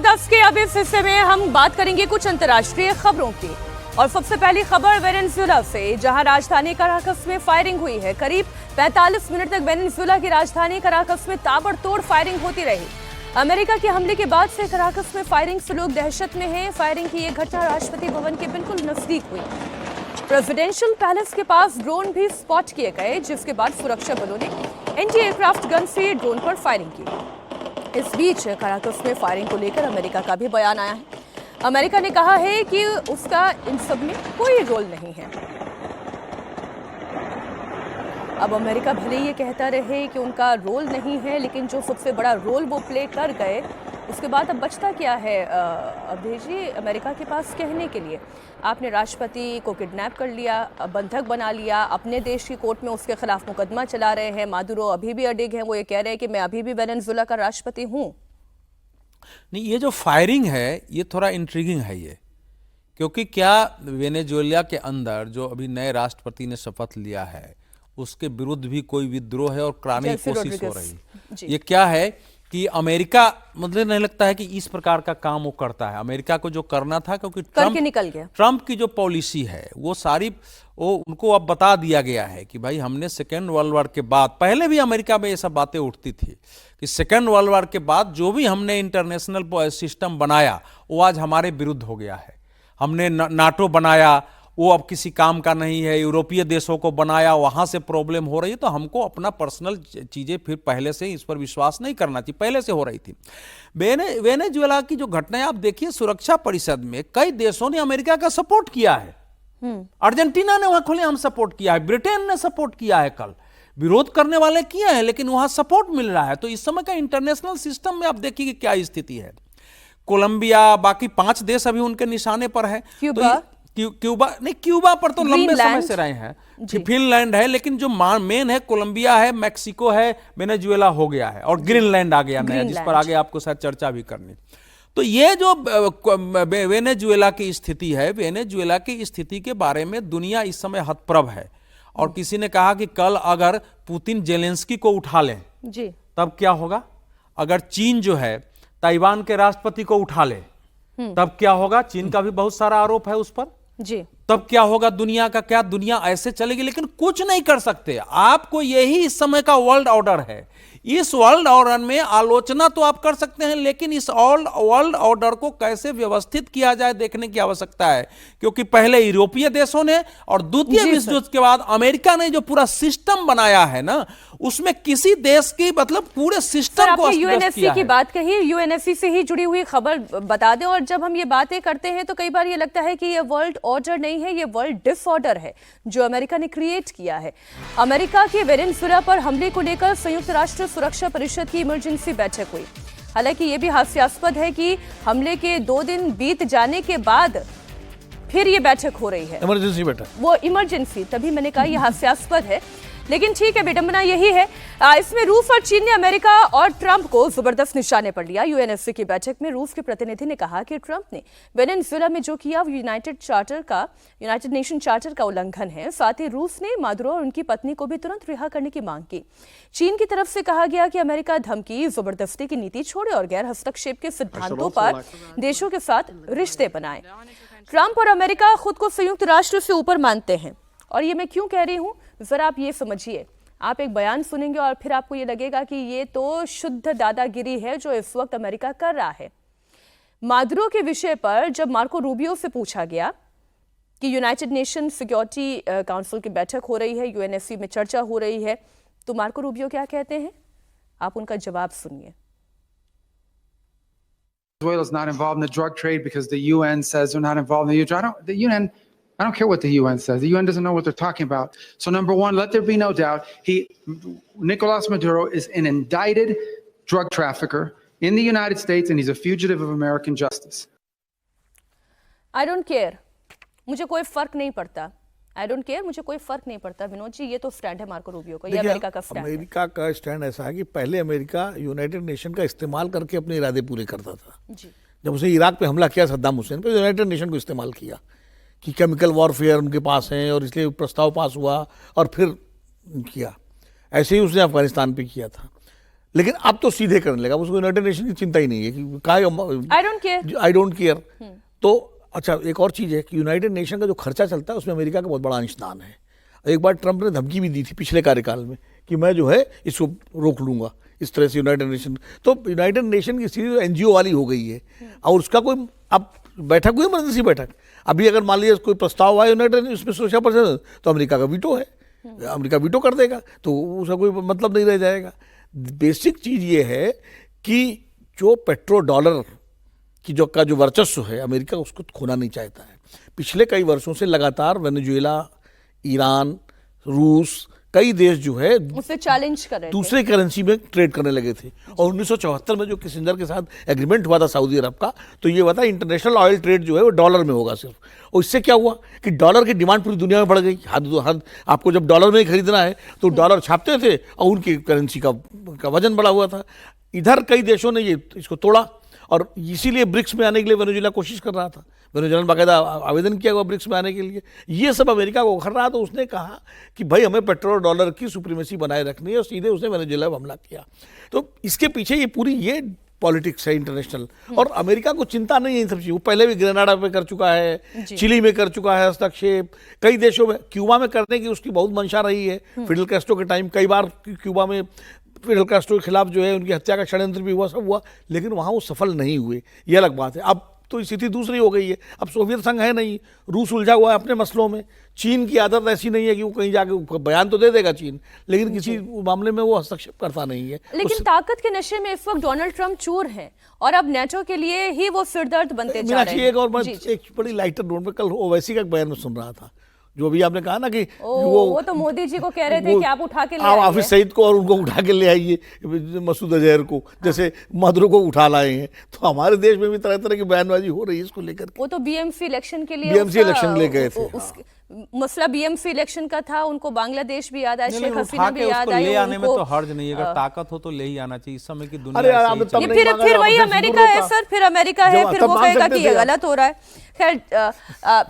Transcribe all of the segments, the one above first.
जबरदस्त के अब इस हिस्से में हम बात करेंगे कुछ अंतर्राष्ट्रीय खबरों की। और सबसे पहली खबर वेनेजुएला से, जहां राजधानी कराकस में फायरिंग हुई है। करीब 45 मिनट तक वेनेजुएला की राजधानी कराकस में ताबड़तोड़ फायरिंग होती रही। अमेरिका के हमले के बाद से कराकस में फायरिंग से लोग दहशत में हैं। फायरिंग की ये घटना राष्ट्रपति भवन के बिल्कुल नजदीक हुई। प्रेसिडेंशियल पैलेस के पास ड्रोन भी स्पॉट किए गए, जिसके बाद सुरक्षा बलों ने एंटी एयरक्राफ्ट गन से ड्रोन पर फायरिंग की। इस बीच कराकस में फायरिंग को लेकर अमेरिका का भी बयान आया है। अमेरिका ने कहा है कि उसका इन सब में कोई रोल नहीं है। अब अमेरिका भले ये कहता रहे कि उनका रोल नहीं है, लेकिन जो सबसे बड़ा रोल वो प्ले कर गए, उसके बाद अब बचता क्या है अवधेश जी अमेरिका के पास कहने के लिए? आपने राष्ट्रपति को किडनैप कर लिया, बंधक बना लिया, अपने देश की कोर्ट में उसके खिलाफ मुकदमा चला रहे हैं। मादुरो अभी भी अडिग हैं, वो ये कह रहे हैं कि मैं अभी भी वेनेजुएला का राष्ट्रपति हूँ। नहीं, ये जो फायरिंग है ये थोड़ा इंट्रिगिंग है ये, क्योंकि क्या वेनेजुएला के अंदर जो अभी नए राष्ट्रपति ने शपथ लिया है उसके विरुद्ध भी कोई विद्रोह है और कराने की कोशिश हो रही। ये क्या है कि अमेरिका, मुझे नहीं लगता है कि इस प्रकार का काम वो करता है। अमेरिका को जो करना था, क्योंकि ट्रंप की जो पॉलिसी है वो सारी उनको अब बता दिया गया है कि भाई हमने सेकेंड वर्ल्ड वॉर के बाद, पहले भी अमेरिका में ये सब बातें उठती थी कि सेकेंड वर्ल्ड वॉर के बाद जो भी हमने इंटरनेशनल सिस्टम बनाया वो आज हमारे विरुद्ध हो गया है। हमने नाटो बनाया, वो अब किसी काम का नहीं है। यूरोपीय देशों को बनाया, वहाँ से प्रॉब्लम हो रही है। तो हमको अपना पर्सनल चीज़ें फिर पहले से इस पर विश्वास नहीं करना चाहिए, पहले से हो रही थी। वेनेजुएला की जो घटनाएं आप देखिए, सुरक्षा परिषद में कई देशों ने अमेरिका का सपोर्ट किया है। अर्जेंटीना ने वहाँ खुलेआम सपोर्ट किया है, ब्रिटेन ने सपोर्ट किया है, कल विरोध करने वाले किए हैं, लेकिन वहाँ सपोर्ट मिल रहा है। तो इस समय का इंटरनेशनल सिस्टम में आप देखिए कि क्या स्थिति है। कोलंबिया, बाकी 5 देश अभी उनके निशाने पर है। क्यूबा पर तो लंबे समय से रहे हैं। फिनलैंड है, लेकिन जो मेन है कोलंबिया है, मैक्सिको है, वेनेजुएला हो गया है और ग्रीनलैंड आ गया नया, जिस पर आगे आपको शायद चर्चा भी करनी। तो ये जो वेनेजुएला की स्थिति है, वेनेजुएला की स्थिति के बारे में दुनिया इस समय हतप्रभ है। और किसी ने कहा कि कल अगर पुतिन जेलेंस्की को उठा लें जी, तब क्या होगा? अगर चीन जो है ताइवान के राष्ट्रपति को उठा ले तब क्या होगा? चीन का भी बहुत सारा आरोप है उस पर जी। तब क्या होगा? दुनिया का क्या, दुनिया ऐसे चलेगी। लेकिन कुछ नहीं कर सकते। आपको यही इस समय का वर्ल्ड ऑर्डर है। इस वर्ल्ड ऑर्डर में आलोचना तो आप कर सकते हैं, लेकिन इस वर्ल्ड ऑर्डर को कैसे व्यवस्थित किया जाए देखने की आवश्यकता है। क्योंकि पहले यूरोपीय देशों ने और द्वितीय विश्व युद्ध के बाद अमेरिका ने जो पूरा सिस्टम बनाया है ना, उसमें किसी देश की, मतलब पूरे सिस्टम को यूएनएससी की बात कही, यूएनएससी से ही जुड़ी हुई खबर बता दें। और जब हम ये बातें करते हैं तो कई बार ये लगता है कि ये वर्ल्ड ऑर्डर नहीं है, ये वर्ल्ड डिसऑर्डर है जो अमेरिका ने क्रिएट किया है। अमेरिका के वेनेजुएला पर हमले को लेकर संयुक्त राष्ट्र सुरक्षा परिषद की इमरजेंसी बैठक हुई। हालांकि यह भी हास्यास्पद है कि हमले के 2 दिन बीत जाने के बाद फिर ये बैठक हो रही है, इमरजेंसी बैठक। वो इमरजेंसी, तभी मैंने कहा यह हास्यास्पद है। लेकिन ठीक है, विडंबना यही है। इसमें रूस और चीन ने अमेरिका और ट्रंप को जबरदस्त निशाने पर लिया। यूएनएससी की बैठक में रूस के प्रतिनिधि ने कहा कि ट्रंप ने वेनेजुएला में जो किया वो यूनाइटेड नेशन चार्टर का उल्लंघन है। साथ ही रूस ने मादुरो और उनकी पत्नी को भी तुरंत रिहा करने की मांग की। चीन की तरफ से कहा गया कि अमेरिका धमकी, जबरदस्ती की नीति छोड़े और गैर हस्तक्षेप के सिद्धांतों पर देशों के साथ रिश्ते बनाए। ट्रंप और अमेरिका खुद को संयुक्त राष्ट्र से ऊपर मानते हैं। और ये मैं क्यों कह रही हूं, जरा आप ये समझिए। आप एक बयान सुनेंगे और फिर आपको ये लगेगा कि ये तो शुद्ध दादागिरी है जो इस वक्त अमेरिका कर रहा है। मादुरो के विषय पर जब मार्को रूबियो से पूछा गया कि यूनाइटेड नेशन सिक्योरिटी काउंसिल की बैठक हो रही है, यूएनएससी में चर्चा हो रही है, तो मार्को रूबियो क्या कहते हैं, आप उनका जवाब सुनिए। Venezuela is not involved in the drug trade because the UN says they're not involved in the UN. I don't care what the UN says. The UN doesn't know what they're talking about. So number one, let there be no doubt, Nicolas Maduro is an indicted drug trafficker in the United States and he's a fugitive of American justice. I don't care. मुझे कोई फर्क नहीं पड़ता। I don't care, मुझे कोई फर्क नहीं पड़ता। विनोद जी, ये तो स्टैंड है मार्को रूबियो का, ये अमेरिका का स्टैंड है। अमेरिका का स्टैंड ऐसा है कि पहले अमेरिका यूनाइटेड नेशन का इस्तेमाल करके अपने इरादे पूरे करता था जी। जब उसे इराक पे हमला किया सद्दाम हुसैन पे, यूनाइटेड नेशन को इस्तेमाल किया कि केमिकल वॉरफेयर उनके पास हैं और इसलिए प्रस्ताव पास हुआ और फिर किया। ऐसे ही उसने अफगानिस्तान पे किया था। लेकिन अब तो सीधे करने लगा, उसको यूनाइटेड नेशन की चिंता ही नहीं है कि आई डोंट केयर। तो अच्छा, एक और चीज़ है कि यूनाइटेड नेशन का जो खर्चा चलता है उसमें अमेरिका का बहुत बड़ा अंशदान है। एक बार ट्रंप ने धमकी भी दी थी पिछले कार्यकाल में कि मैं जो है इसको रोक लूंगा इस तरह से यूनाइटेड नेशन। तो यूनाइटेड नेशन की स्थिति एनजीओ वाली हो गई है और उसका कोई अब बैठक हुई, इमरजेंसी बैठक। अभी अगर मान लीजिए कोई प्रस्ताव आए यूनाइटेड उसमें सुरक्षा परिषद, तो अमेरिका का वीटो है, अमेरिका वीटो कर देगा, तो उसका कोई मतलब नहीं रह जाएगा। बेसिक चीज़ ये है कि जो पेट्रो डॉलर की जो वर्चस्व है अमेरिका उसको खोना नहीं चाहता है। पिछले कई वर्षों से लगातार वेनेजुएला, ईरान, रूस, कई देश जो है उसे चैलेंज कर रहे थे, दूसरे करेंसी में ट्रेड करने लगे थे। और 1974 में जो किसिंजर के साथ एग्रीमेंट हुआ था सऊदी अरब का, तो ये बता इंटरनेशनल ऑयल ट्रेड जो है वो डॉलर में होगा सिर्फ। और इससे क्या हुआ कि डॉलर की डिमांड पूरी दुनिया में बढ़ गई। हद आपको जब डॉलर में ही खरीदना है तो डॉलर छापते थे और उनकी करेंसी का वजन बढ़ा हुआ था। इधर कई देशों ने ये इसको तोड़ा और इसीलिए ब्रिक्स में आने के लिए वेनेजुएला कोशिश कर रहा था। वेनेजुएला ने बाकायदा आवेदन किया हुआ ब्रिक्स में आने के लिए। ये सब अमेरिका को उखड़ रहा, तो उसने कहा कि भाई हमें पेट्रोल डॉलर की सुप्रीमेसी बनाए रखनी है और सीधे उसने वेनेजुएला पर हमला किया। तो इसके पीछे ये पूरी ये पॉलिटिक्स है इंटरनेशनल। और अमेरिका को चिंता नहीं है इन सब चीज़ों। वो पहले भी ग्रेनाडा पे कर चुका है, चिली में कर चुका है हस्तक्षेप, कई देशों में, क्यूबा में करने की उसकी बहुत मंशा रही है। फिडेल कैस्ट्रो के टाइम कई बार क्यूबा में फिडेल कैस्ट्रो के खिलाफ जो है उनकी हत्या का षड्यंत्र भी हुआ, सब हुआ, लेकिन वहाँ वो सफल नहीं हुए। ये अलग बात है। अब तो स्थिति दूसरी हो गई है। अब सोवियत संघ है नहीं, रूस उलझा हुआ है अपने मसलों में। चीन की आदत ऐसी नहीं है कि वो कहीं जाके बयान तो दे देगा चीन, लेकिन किसी मामले में वो हस्तक्षेप करता नहीं है। लेकिन ताकत के नशे में इस वक्त डोनाल्ड ट्रंप चूर हैं और अब नेटो के लिए ही वो सिरदर्द बनते जा रहे हैं। एक और मैं एक बड़ी लाइटर नोट में कल ओवैसी का बयान में सुन रहा था, जो अभी आपने कहा ना कि वो तो मोदी जी को कह रहे थे कि आप उठा के ले आइए हाफिज सईद को और उनको उठा के ले आइए, मसूद अजहर को, जैसे मधुरो को उठा लाए हैं। तो हमारे देश में भी तरह तरह की बयानबाजी हो रही है इसको लेकर। वो तो बीएमसी इलेक्शन के लिए बीएमसी इलेक्शन ले गए थे। मसला बीएमसी इलेक्शन का था, उनको बांग्लादेश भी याद आया, शेख हसीना भी याद आई। आई। ले आने में तो हर्ज नहीं है, अगर ताकत हो तो ले ही आना चाहिए। इस समय की दुनिया फिर वही अमेरिका है सर, फिर अमेरिका है, फिर वो कहेगा कि ये गलत हो रहा है। खैर,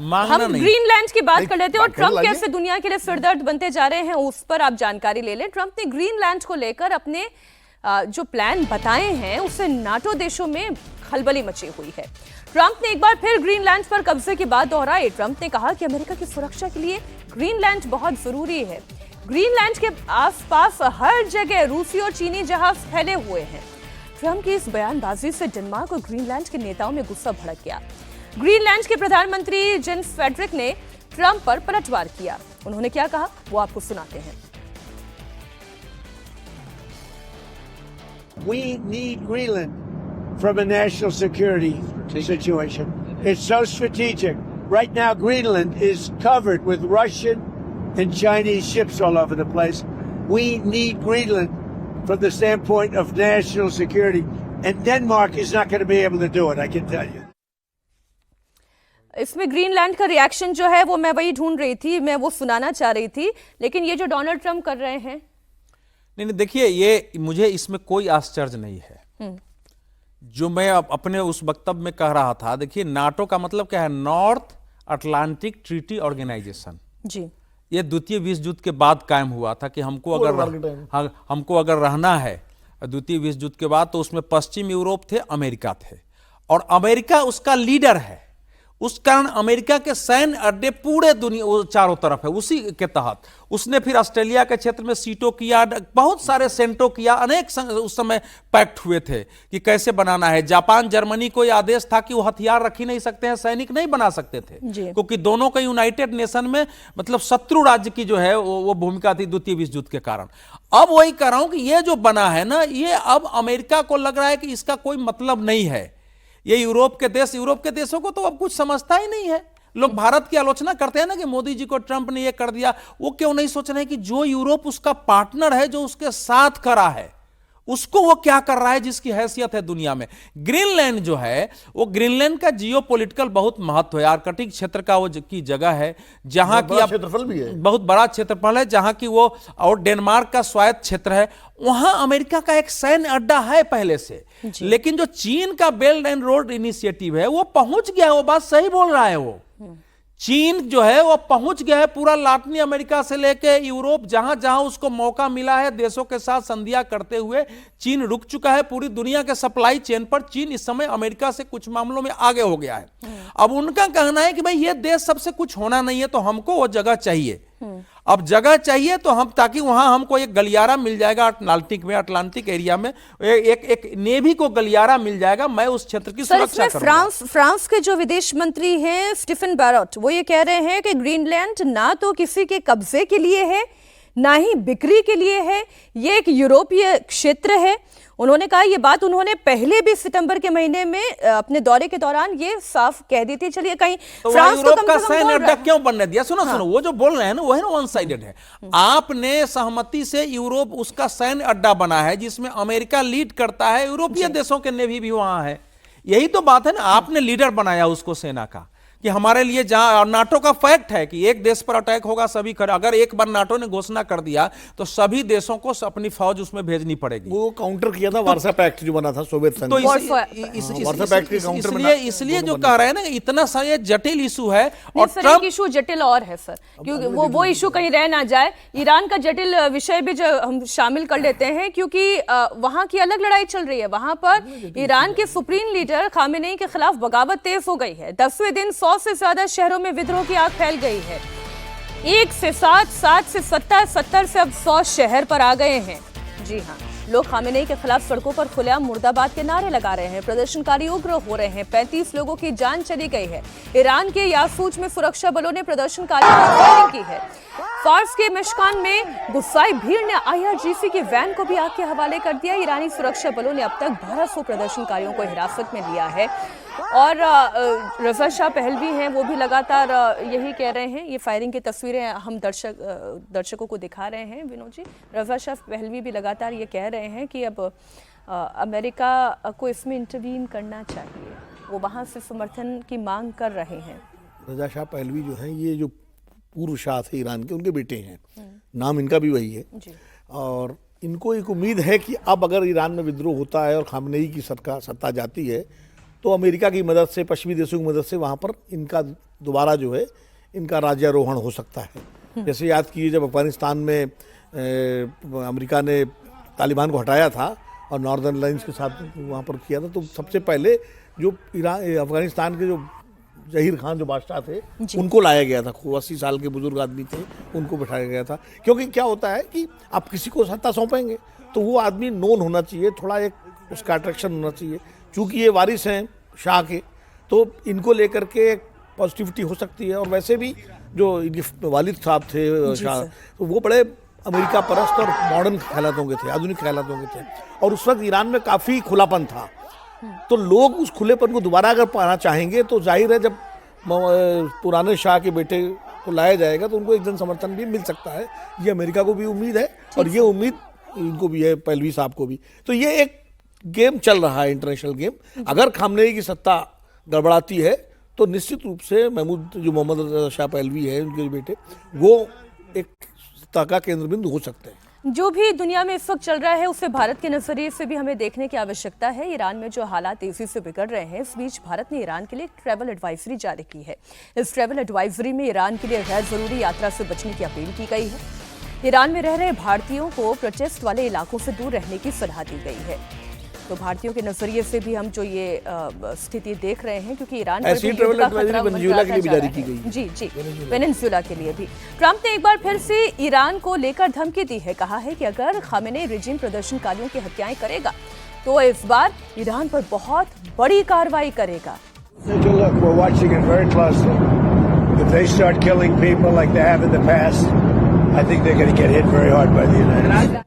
हम ग्रीनलैंड की बात कर लेते हैं और ट्रंप कैसे दुनिया के लिए सिरदर्द बनते जा रहे हैं उस पर आप जानकारी ले लें। ट्रंप ने ग्रीनलैंड को लेकर अपने जो प्लान बताए हैं उससे नाटो देशों में खलबली मची हुई है। ट्रंप ने एक बार फिर ग्रीनलैंड पर कब्जे की बात दोहराई। ट्रंप ने कहा कि अमेरिका की सुरक्षा के लिए ग्रीनलैंड बहुत जरूरी है। ग्रीनलैंड के आसपास हर जगह रूसी और चीनी जहाज फैले हुए हैं। ट्रंप की इस बयानबाजी से डेनमार्क और ग्रीनलैंड के नेताओं में गुस्सा भड़क गया। ग्रीनलैंड के प्रधानमंत्री जेन्स फेडरिक ने ट्रंप पर पलटवार किया। उन्होंने क्या कहा वो आपको सुनाते हैं। We need Greenland from a national security situation. It's so strategic. Right now, Greenland is covered with Russian and Chinese ships all over the place. We need Greenland from the standpoint of national security. And Denmark is not going to be able to do it, I can tell you. इसमें Greenland का reaction जो है वो मैं वही ढूंढ रही थी, मैं वो सुनाना चाह रही थी, लेकिन ये जो डोनाल्ड ट्रंप कर रहे हैं, नहीं देखिए, ये मुझे इसमें कोई आश्चर्य नहीं है। जो मैं अपने उस वक्तव्य में कह रहा था, देखिए नाटो का मतलब क्या है? नॉर्थ अटलांटिक ट्रीटी ऑर्गेनाइजेशन जी। ये द्वितीय विश्व युद्ध के बाद कायम हुआ था कि हमको अगर रहना है द्वितीय विश्व युद्ध के बाद, तो उसमें पश्चिम यूरोप थे, अमेरिका थे, और अमेरिका उसका लीडर है। उस कारण अमेरिका के सैन्य अड्डे पूरे दुनिया चारों तरफ है। उसी के तहत उसने फिर ऑस्ट्रेलिया के क्षेत्र में सीटो किया, बहुत सारे सेंटो किया, अनेक उस समय पैक्ट हुए थे कि कैसे बनाना है। जापान, जर्मनी को यह आदेश था कि वो हथियार रख ही नहीं सकते हैं, सैनिक नहीं बना सकते थे, क्योंकि दोनों का यूनाइटेड नेशन में मतलब शत्रु राज्य की जो है वो भूमिका थी द्वितीय विश्व युद्ध के कारण। अब वही कह रहा हूं कि ये जो बना है ना, ये अब अमेरिका को लग रहा है कि इसका कोई मतलब नहीं है। ये यूरोप के देशों को तो अब कुछ समझता ही नहीं है। लोग भारत की आलोचना करते हैं ना कि मोदी जी को ट्रंप ने ये कर दिया, वो क्यों नहीं सोच रहे कि जो यूरोप उसका पार्टनर है, जो उसके साथ खड़ा है, उसको वो क्या कर रहा है, जिसकी हैसियत है दुनिया में। ग्रीनलैंड जो है वो ग्रीनलैंड का जियोपॉलिटिकल बहुत महत्व है, आर्कटिक क्षेत्र का वो की जगह है, जहां की क्षेत्रफल भी है, बहुत बड़ा क्षेत्रफल है, जहां की वो और डेनमार्क का स्वायत्त क्षेत्र है। वहां अमेरिका का एक सैन्य अड्डा है पहले से, लेकिन जो चीन का बेल्ट एंड रोड इनिशिएटिव है वो पहुंच गया है। वो बात सही बोल रहा है वो। चीन जो है वो पहुंच गया है पूरा लातिन अमेरिका से लेके यूरोप, जहां जहां उसको मौका मिला है देशों के साथ संधियां करते हुए चीन रुक चुका है पूरी दुनिया के सप्लाई चेन पर। चीन इस समय अमेरिका से कुछ मामलों में आगे हो गया है। अब उनका कहना है कि भाई ये देश सबसे कुछ होना नहीं है, तो हमको वो जगह चाहिए। अब जगह चाहिए तो हम, ताकि वहां हमको एक गलियारा मिल जाएगा अटलांटिक एरिया में, एक नेवी को गलियारा मिल जाएगा। मैं उस क्षेत्र की सर, सुरक्षा इसमें करूंगा। फ्रांस के जो विदेश मंत्री हैं स्टीफन बैरट, वो ये कह रहे हैं कि ग्रीनलैंड ना तो किसी के कब्जे के लिए है ना ही बिक्री के लिए है, ये एक यूरोपीय क्षेत्र है। उन्होंने कहा, ये बात उन्होंने पहले भी सितंबर के महीने में अपने दौरे के दौरान ये साफ कह दी थी। चलिए, कहीं तो फ्रांस तो यूरोप कम का से कम सैन्य बोल अड्डा रहा है। क्यों बनने दिया? सुनो सुनो, वो जो बोल रहे हैं ना वो है ना वन साइडेड है। आपने सहमति से यूरोप उसका सैन्य अड्डा बना है जिसमें अमेरिका लीड करता है, यूरोपीय देशों के नेवी भी वहां है। यही तो बात है ना, आपने लीडर बनाया उसको सेना का, कि हमारे लिए जहां नाटो का फैक्ट है कि एक देश पर अटैक होगा सभी अगर एक बार नाटो ने घोषणा कर दिया तो सभी देशों को अपनी फौज उसमें भेजनी पड़ेगी। वो काउंटर किया था वार्सा पैक्ट जो बना था सोवियत संघ तो में। वार्सा पैक्ट के काउंटर में इसलिए जो कह रहे हैं ना इतना सा ये जटिल इशू है। नहीं और सर, ट्रंप एक इशू जटिल और है सर, क्योंकि वो इशू कहीं रह ना जाए। ईरान का जटिल विषय भी जो हम शामिल कर लेते हैं, क्योंकि वहां की अलग लड़ाई चल रही है। वहां पर ईरान के सुप्रीम लीडर खामेनेई के खिलाफ बगावत तेज हो गई है। 10वें दिन 100 से ज्यादा शहरों में विद्रोह की आग फैल गई है। 1 से 7, 7 से 70, 70 से अब 100 शहर पर आ गए हैं। जी हाँ, लोग खामेनेई के खिलाफ सड़कों पर खुलेआम मुर्दाबाद के नारे लगा रहे हैं। प्रदर्शनकारी उग्र हो रहे हैं। 35 लोगों की जान चली गई है। ईरान के यासूज में सुरक्षा बलों ने प्रदर्शनकारियों पर फायरिंग की है। फार्स के मिशकान में गुस्साई भीड़ ने IRGC की वैन को भी आग के हवाले कर दिया। ईरानी सुरक्षा बलों ने अब तक 1200 प्रदर्शनकारियों को हिरासत में लिया है। और रजा शाह पहलवी हैं, वो भी लगातार यही कह रहे हैं। ये फायरिंग की तस्वीरें हम दर्शकों को दिखा रहे हैं विनोद जी। रजा शाह पहलवी भी लगातार ये कह रहे हैं कि अब अमेरिका को इसमें इंटरवीन करना चाहिए। वो वहाँ से समर्थन की मांग कर रहे हैं। रजा शाह पहलवी जो हैं, ये जो पूर्व शाह थे ईरान के, उनके बेटे हैं। नाम इनका भी वही है। और इनको एक उम्मीद है कि अब अगर ईरान में विद्रोह होता है और खामनेई की सरकार सत्ता जाती है तो अमेरिका की मदद से, पश्चिमी देशों की मदद से वहाँ पर इनका दोबारा जो है इनका राज्यारोहण हो सकता है। जैसे याद कीजिए जब अफगानिस्तान में अमेरिका ने तालिबान को हटाया था और नॉर्दर्न लाइन्स के साथ वहाँ पर किया था, तो सबसे पहले जो अफगानिस्तान के जो जहीर खान जो बादशाह थे उनको लाया गया था। 80 साल के बुजुर्ग आदमी थे, उनको बिठाया गया था। क्योंकि क्या होता है कि आप किसी को सत्ता सौंपेंगे तो वो आदमी नोन होना चाहिए, थोड़ा एक उसका अट्रैक्शन होना चाहिए। चूंकि ये वारिस हैं शाह के, तो इनको लेकर के एक पॉजिटिविटी हो सकती है। और वैसे भी जो इनके वालिद साहब थे शाह, तो वो बड़े अमेरिका परस्त और मॉडर्न ख्यालातों के थे, आधुनिक ख्यालातों के थे। और उस वक्त ईरान में काफ़ी खुलापन था। तो लोग उस खुलेपन को दोबारा अगर पाना चाहेंगे तो जाहिर है जब पुराने शाह के बेटे को लाया जाएगा तो उनको एक जन समर्थन भी मिल सकता है। ये अमेरिका को भी उम्मीद है और ये उम्मीद इनको भी है, पहलवी साहब को भी। तो ये एक गेम चल रहा है, इंटरनेशनल गेम। अगर खामनेई की सत्ता गड़बड़ाती है तो निश्चित रूप से मोहम्मद शाह पहलवी है, उनके बेटे, वो एक सत्ता का केंद्र बिंदु हो सकते हैं। जो भी दुनिया में इस वक्त चल रहा है उसे भारत के नजरिए से भी हमें देखने की आवश्यकता है। ईरान में जो हालात तेजी से बिगड़ रहे हैं, इस बीच भारत ने ईरान के लिए एक ट्रैवल एडवाइजरी जारी की है। इस ट्रैवल एडवाइजरी में ईरान के लिए गैर जरूरी यात्रा से बचने की अपील की गई है। ईरान में रह रहे भारतीयों को प्रोटेस्ट वाले इलाकों से दूर रहने की सलाह दी गई है। तो भारतीयों के नजरिए से भी हम जो ये स्थिति देख रहे हैं, क्योंकि ईरान ऐसी ट्रैवल एडवाइजरी वेनेजुएला के लिए भी जारी की गई। जी, वेनेजुएला के लिए भी ट्रंप ने एक बार फिर से ईरान को लेकर धमकी दी है। कहा है कि अगर खामेनेई रिजीम प्रदर्शनकारियों की हत्याएं करेगा तो इस बार ईरान पर बहुत बड़ी कार्रवाई करेगा। Look, we're watching it very closely. If they start killing people like they have in the past, I think they're going to get hit very hard by the United States.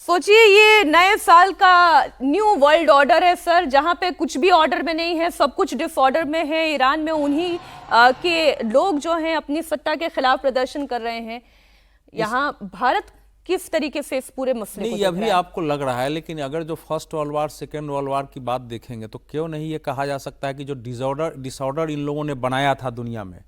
सोचिए, ये नए साल का न्यू वर्ल्ड ऑर्डर है sir, जहां पे कुछ भी ऑर्डर में नहीं है, सब कुछ डिसऑर्डर में है। ईरान में उन्हीं के लोग जो हैं अपनी सत्ता के खिलाफ प्रदर्शन कर रहे हैं। यहाँ भारत किस तरीके से इस पूरे मसले को नहीं, देख अभी रहा है? आपको लग रहा है, लेकिन अगर जो first world war, second world war की बात देखेंगे तो क्यों नहीं ये कहा जा सकता है कि जो डिसऑर्डर इन लोगों ने बनाया था दुनिया में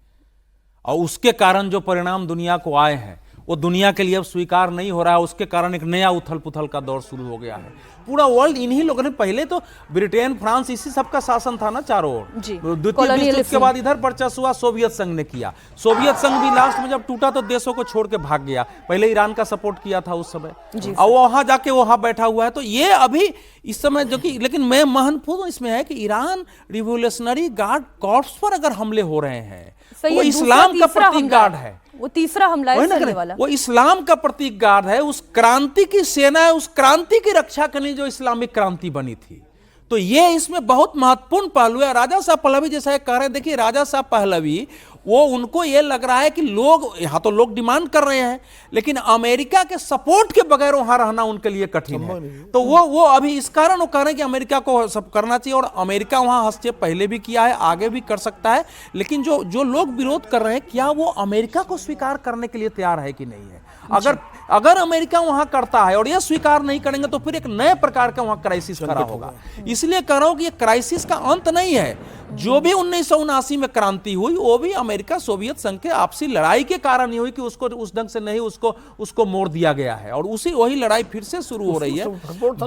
और उसके कारण जो परिणाम दुनिया को आए हैं वो दुनिया के लिए अब स्वीकार नहीं हो रहा है। उसके कारण एक नया उथल पुथल का दौर शुरू हो गया है। पूरा वर्ल्ड इन्हीं लोगों ने, पहले तो ब्रिटेन फ्रांस इसी सबका शासन था ना चारों ओर। जी। द्वितीय विश्व Colonialism। युद्ध के बाद इधर वर्चस्व हुआ, सोवियत संघ ने किया। सोवियत संघ भी लास्ट में जब टूटा तो देशों को छोड़ के भाग गया, पहले ईरान का सपोर्ट किया था उस समय, और वहां जाके वहां बैठा हुआ है। तो ये अभी इस समय जो कि, लेकिन मैं महत्वपूर्ण इसमें है कि ईरान रिवोल्यूशनरी गार्ड कॉर्प्स पर अगर हमले हो रहे हैं, सर, वो ये दूसरा इस्लाम का तीसरा प्रतीक हमला गार्ड है, वो तीसरा हमला है वही ना करने करें? वाला। वो इस्लाम का प्रतीक गार्ड है, उस क्रांति की सेना है, उस क्रांति की रक्षा करने जो इस्लामिक क्रांति बनी थी। तो ये इसमें बहुत महत्वपूर्ण पहलू है। राजा साहब पहलवी जैसा ये कह रहे हैं, देखिए राजा साहब पहलवी, वो उनको ये लग रहा है कि लोग यहाँ तो लोग डिमांड कर रहे हैं, लेकिन अमेरिका के सपोर्ट के बगैर वहां रहना उनके लिए कठिन है। तो वो अभी इस कारण वो कह रहे हैं कि अमेरिका को सब करना चाहिए, और अमेरिका वहां हस्तक्षेप पहले भी किया है, आगे भी कर सकता है। लेकिन जो लोग विरोध कर रहे हैं, क्या वो अमेरिका को स्वीकार करने के लिए तैयार है कि नहीं है? अगर अमेरिका वहां करता है और ये स्वीकार नहीं करेंगे तो फिर एक नए प्रकार का वहां क्राइसिस खड़ा होगा। इसलिए कह रहा हूं कि ये क्राइसिस का अंत नहीं है। जो भी 1979 में क्रांति हुई, वो भी अमेरिका सोवियत संघ के आपसी लड़ाई के कारण ही हुई कि उसको उस ढंग से नहीं उसको मोड़ दिया गया है, और वही लड़ाई फिर से शुरू हो रही है।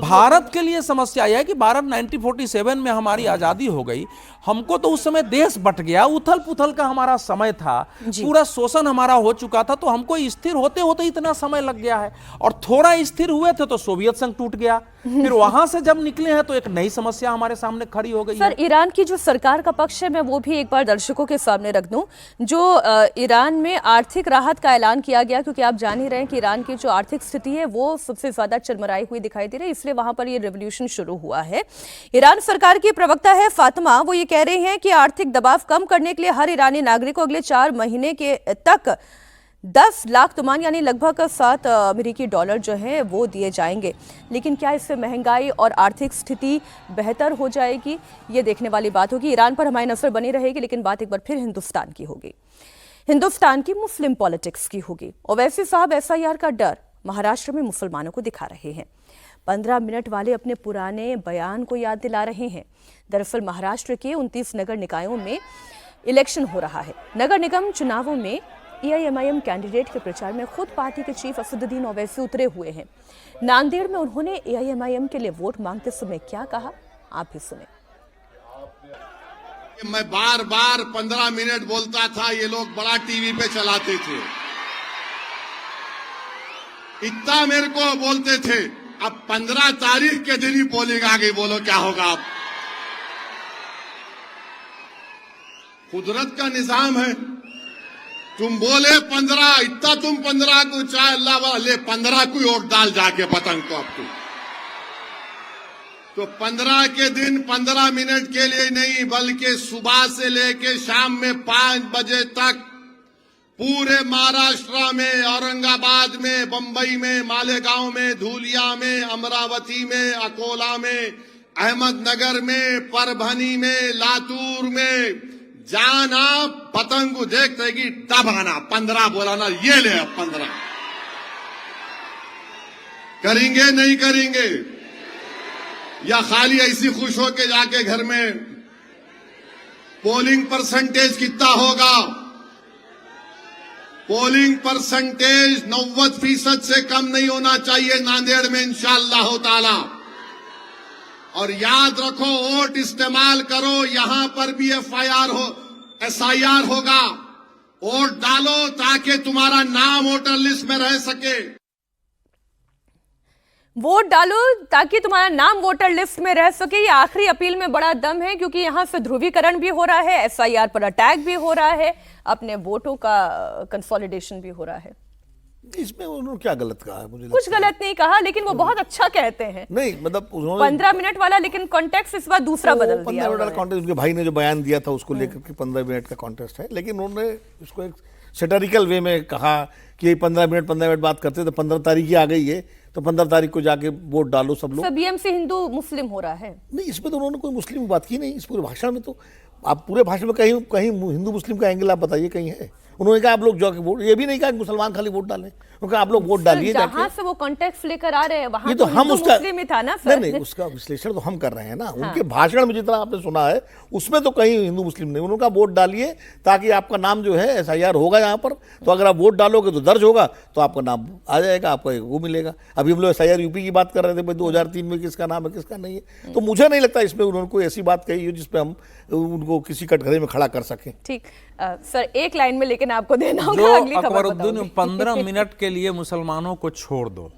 भारत के लिए समस्या यह है कि भारत 1947 में हमारी आजादी हो गई, हमको तो उस समय देश बट गया, उथल पुथल का हमारा समय था, पूरा शोषण हमारा हो चुका था, तो हमको स्थिर होते होते इतना समय लग गया है। और थोड़ा स्थिर हुए थे तो सोवियत संघ टूट गया, फिर वहां से जब निकले हैं तो एक नई समस्या हमारे सामने खड़ी हो गई सर, ईरान की जो सरकार का पक्ष है, मैं वो भी एक बार दर्शकों के सामने रख दूं। जो ईरान में आर्थिक राहत का ऐलान किया गया, क्योंकि आप जान ही रहे हैं कि ईरान की जो आर्थिक स्थिति है वो सबसे ज्यादा चरमराई हुई दिखाई दे रही है, इसलिए वहां पर ये रेवोल्यूशन शुरू हुआ है। ईरान सरकार की प्रवक्ता है फातिमा, वो ये कह रही हैं कि आर्थिक दबाव कम करने के लिए हर ईरानी नागरिक को अगले 4 महीने के तक 10 लाख तुमान यानी लगभग 7 अमेरिकी डॉलर जो है वो दिए जाएंगे। लेकिन क्या इससे महंगाई और आर्थिक स्थिति बेहतर हो जाएगी, ये देखने वाली बात होगी। ईरान पर हमारी नजर बनी रहेगी, लेकिन बात एक बार फिर हिंदुस्तान की होगी, हिंदुस्तान की मुस्लिम पॉलिटिक्स की होगी। ओवैसी साहब SIR का डर महाराष्ट्र में मुसलमानों को दिखा रहे हैं। 15 मिनट वाले अपने पुराने बयान को याद दिला रहे हैं। दरअसल महाराष्ट्र के 29 नगर निकायों में इलेक्शन हो रहा है। नगर निगम चुनावों में AIMIM कैंडिडेट के प्रचार में खुद पार्टी के चीफ असदुद्दीन ओवैसी उतरे हुए हैं। नांदेड़ में उन्होंने AIMIM के लिए वोट मांगते समय क्या कहा, आप भी सुने। मैं बार बार 15 मिनट बोलता था, ये लोग बड़ा टीवी पे चलाते थे, इतना मेरे को बोलते थे। अब 15 तारीख के दिन ही पोलिंग आ गई, बोलो क्या होगा। अब कुदरत का निजाम है, तुम बोले 15, इतना तुम 15 को चाहे अल्लाह वाले 15 को वोट डाल जाके पतंग को। अब तो 15 के दिन 15 मिनट के लिए नहीं, बल्कि सुबह से लेके शाम में 5 बजे तक पूरे महाराष्ट्र में, औरंगाबाद में, बंबई में, मालेगांव में, धूलिया में, अमरावती में, अकोला में, अहमदनगर में, परभनी में, लातूर में जाना, पतंग को देखते कि तब आना। 15 बोलाना, ये ले 15 करेंगे नहीं करेंगे, या खाली ऐसी खुश होके जाके घर में। पोलिंग परसेंटेज कितना होगा? पोलिंग परसेंटेज 90% से कम नहीं होना चाहिए नांदेड़ में इंशाअल्लाह ताला। और याद रखो, वोट इस्तेमाल करो, यहां पर भी SIR होगा, वोट डालो ताकि तुम्हारा नाम वोटर लिस्ट में रह सके। वोट डालो ताकि तुम्हारा नाम वोटर लिस्ट में रह सके। ये आखिरी अपील में बड़ा दम है, क्योंकि यहां से ध्रुवीकरण भी हो रहा है, SIR पर अटैक भी हो रहा है, अपने वोटों का कंसोलिडेशन भी हो रहा है। इसमें उन्होंने क्या गलत कहा है? मुझे कुछ गलत नहीं कहा, लेकिन वो बहुत अच्छा कहते हैं। नहीं, मतलब उन्होंने 15 मिनट वाला, लेकिन कॉन्टेक्स्ट इस बार दूसरा बदल दिया। 15 मिनट वाला कॉन्टेस्ट, उनके भाई ने जो बयान दिया था उसको लेकर के 15 मिनट का कॉन्टेस्ट है, लेकिन उन्होंने उसको एक सेटरिकल वे में कहा कि 15 मिनट बात करते तो 15 तारीख ही आ गई है, तो 15 तारीख को जाके वोट डालो सब लोग। BMC हिंदू मुस्लिम हो रहा है। नहीं, इसमें तो उन्होंने कोई मुस्लिम की बात की नहीं। इस पूरे भाषण में तो आप पूरे भाषण में कहीं हिंदू मुस्लिम का एंगल आप बताइए कहीं है? उन्होंने कहा आप लोग जाके वोट, ये भी नहीं कहा कि मुसलमान खाली वोट डालें, उन्होंने कहा आप लोग वोट डालिए जहाँ जाके। से वो कॉन्टेक्स्ट लेकर आ रहे हैं वहां ये तो तो हम हिंदू उसका मुस्लिम ही था ना सर। नहीं, उसका विश्लेषण तो हम कर रहे हैं ना। उनके भाषण में जितना आपने सुना है उसमें तो कहीं हिंदू मुस्लिम नहीं, उन्होंने कहा वोट डालिए ताकि आपका नाम जो है SIR होगा यहाँ पर, तो अगर आप वोट डालोगे तो दर्ज होगा, तो आपका नाम आ जाएगा, आपको वो मिलेगा। अभी हम लोग SIR यूपी की बात कर रहे थे भाई 2003 में किसका नाम है किसका नहीं है, तो मुझे नहीं लगता इसमें उन्होंने कोई ऐसी बात कही हो जिसपे हम उनको किसी कटघरे में खड़ा कर सकें। ठीक सर, एक लाइन में लेकिन आपको देना जो होगा, अगली खबर अकबरुद्दीन बताऊंगी। 15 मिनट के लिए मुसलमानों को छोड़ दो,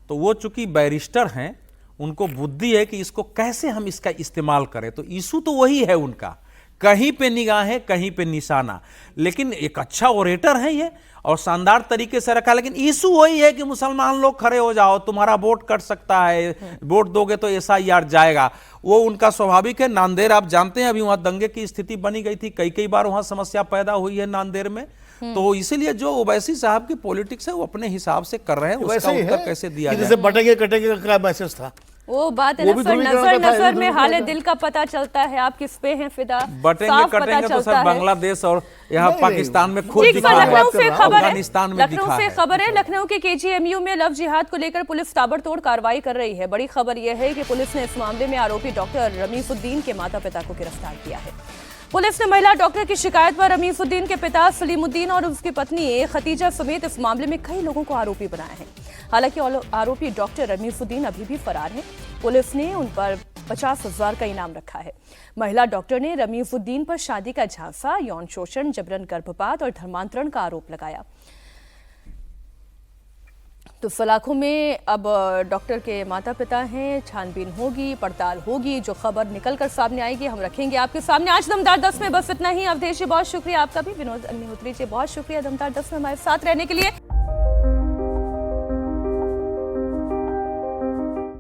तो वो चूंकि बैरिस्टर हैं, उनको बुद्धि है कि इसको कैसे हम इसका इस्तेमाल करें, तो इशू तो वही है उनका, कहीं पे निगाहें कहीं पे निशाना। लेकिन एक अच्छा ओरेटर है ये और शानदार तरीके से रखा, लेकिन इशू वही है कि मुसलमान लोग खड़े हो जाओ, तुम्हारा वोट कट सकता है, वोट दोगे तो SIR जाएगा। वो उनका स्वाभाविक है। नांदेड़ आप जानते हैं, अभी वहां दंगे की स्थिति बनी गई थी, कई बार वहां समस्या पैदा हुई है नांदेड़ में, तो इसीलिए जो ओवैसी साहब की पॉलिटिक्स है वो अपने हिसाब से कर रहे हैं, उसका वैसे ही उत्तर है कैसे दिया कि जाए। जैसे बटेंगे कटेंगे का मैसेज था, वो बात है वो ना भी सर, ध्रुवीकरण नजर का था, नजर में ध्रुवीकरण हाले का। दिल का पता चलता है, आप किस पे हैं फिदा, बटेंगे साफ पता कटेंगे तो चलता सर है। बांग्लादेश और यहाँ नहीं, पाकिस्तान में खुद ठीक दिखा सर, है, लखनऊ से खबर है, अफगानिस्तान में लखनऊ दिखा से है। खबर है, लखनऊ के KGMU में लव जिहाद को लेकर पुलिस ताबड़तोड़ कार्रवाई कर रही है। बड़ी खबर यह है कि पुलिस ने इस मामले में आरोपी डॉक्टर रमीजुद्दीन के माता पिता को गिरफ्तार किया है। पुलिस ने महिला डॉक्टर की शिकायत पर रमीजुद्दीन के पिता सलीमुद्दीन और उसकी पत्नी खतीजा समेत इस मामले में कई लोगों को आरोपी बनाया है। हालांकि आरोपी डॉक्टर रमीजुद्दीन अभी भी फरार है। पुलिस ने उन पर 50,000 का इनाम रखा है। महिला डॉक्टर ने रमीजुद्दीन पर शादी का झांसा, यौन शोषण, जबरन गर्भपात और धर्मांतरण का आरोप लगाया। तो सलाखों में अब डॉक्टर के माता पिता हैं, छानबीन होगी, पड़ताल होगी, जो खबर निकल कर सामने आएगी हम रखेंगे आपके सामने। आज दमदार 10 में बस इतना ही। अवधेश जी बहुत शुक्रिया आपका भी, विनोद अग्निहोत्री जी बहुत शुक्रिया दमदार 10 में हमारे साथ रहने के लिए।